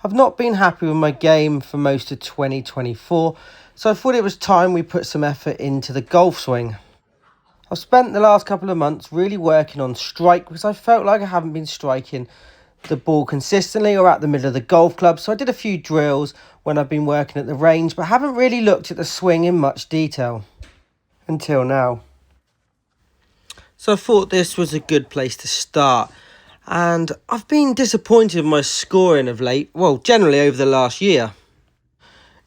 I've not been happy with my game for most of 2024, so I thought it was time we put some effort into the golf swing. I've spent the last couple of months really working on strike because I felt like I haven't been striking the ball consistently or at the middle of the golf club, so I did a few drills when I've been working at the range, but haven't really looked at the swing in much detail until now. So I thought this was a good place to start. And I've been disappointed with my scoring of late, well, generally over the last year.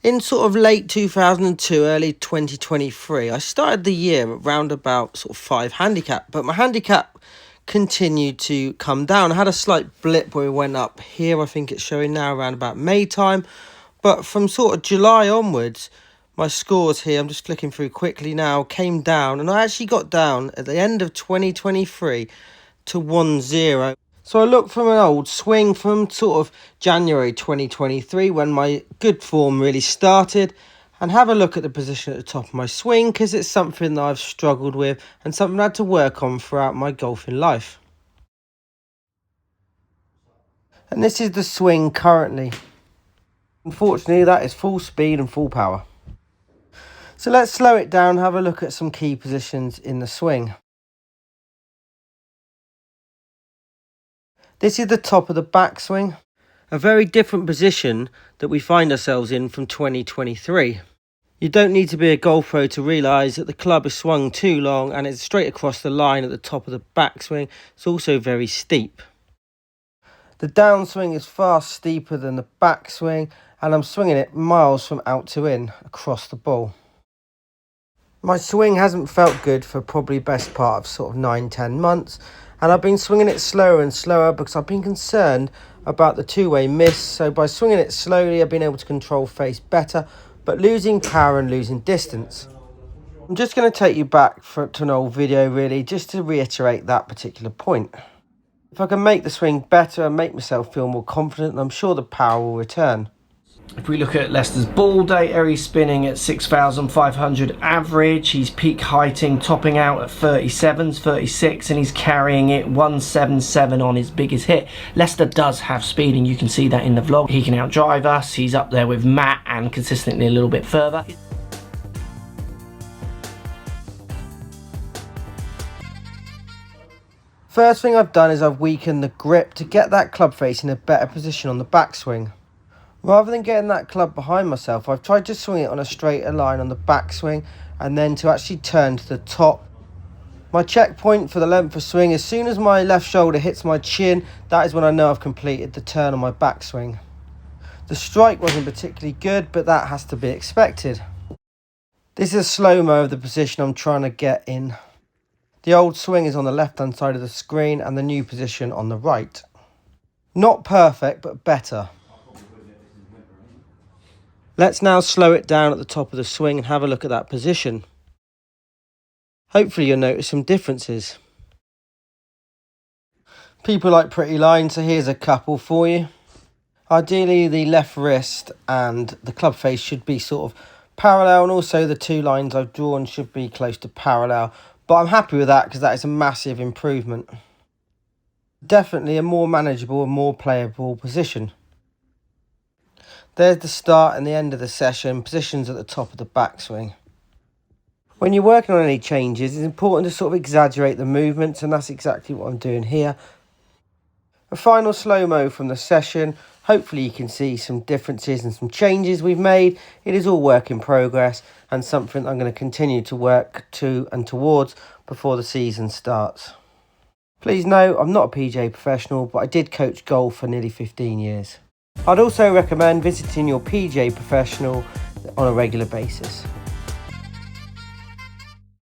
In sort of late 2002, early 2023, I started the year at round about sort of 5 handicap, but my handicap continued to come down. I had a slight blip where it went up here. I think it's showing now around about May time. But from sort of July onwards, my scores here, I'm just flicking through quickly now, came down. And I actually got down at the end of 2023 to 1-0. So I look from an old swing from sort of January 2023 when my good form really started, and have a look at the position at the top of my swing because it's something that I've struggled with and something I had to work on throughout my golfing life. And this is the swing currently. Unfortunately, that is full speed and full power. So let's slow it down and have a look at some key positions in the swing. This is the top of the backswing, a very different position that we find ourselves in from 2023. You don't need to be a golf pro to realise that the club is swung too long and it's straight across the line at the top of the backswing. It's also very steep. The downswing is far steeper than the backswing, and I'm swinging it miles from out to in across the ball. My swing hasn't felt good for probably best part of sort of 9-10 months. And I've been swinging it slower and slower because I've been concerned about the two-way miss. So by swinging it slowly, I've been able to control face better, but losing power and losing distance. I'm just going to take you back to an old video really, just to reiterate that particular point. If I can make the swing better and make myself feel more confident, I'm sure the power will return. If we look at Leicester's ball data, he's spinning at 6,500 average. He's peak heighting, topping out at 37s, 36, and he's carrying it 177 on his biggest hit. Leicester does have speed, and you can see that in the vlog. He can outdrive us. He's up there with Matt and consistently a little bit further. First thing I've done is I've weakened the grip to get that club face in a better position on the backswing. Rather than getting that club behind myself, I've tried to swing it on a straighter line on the backswing and then to actually turn to the top. My checkpoint for the length of swing, as soon as my left shoulder hits my chin, that is when I know I've completed the turn on my backswing. The strike wasn't particularly good, but that has to be expected. This is a slow-mo of the position I'm trying to get in. The old swing is on the left-hand side of the screen and the new position on the right. Not perfect, but better. Let's now slow it down at the top of the swing and have a look at that position. Hopefully you'll notice some differences. People like pretty lines, so here's a couple for you. Ideally the left wrist and the club face should be sort of parallel, and also the two lines I've drawn should be close to parallel. But I'm happy with that because that is a massive improvement. Definitely a more manageable and more playable position. There's the start and the end of the session, positions at the top of the backswing. When you're working on any changes, it's important to sort of exaggerate the movements, and that's exactly what I'm doing here. A final slow-mo from the session. Hopefully you can see some differences and some changes we've made. It is all work in progress and something I'm going to continue to work to and towards before the season starts. Please note, I'm not a PGA professional, but I did coach golf for nearly 15 years. I'd also recommend visiting your PGA professional on a regular basis.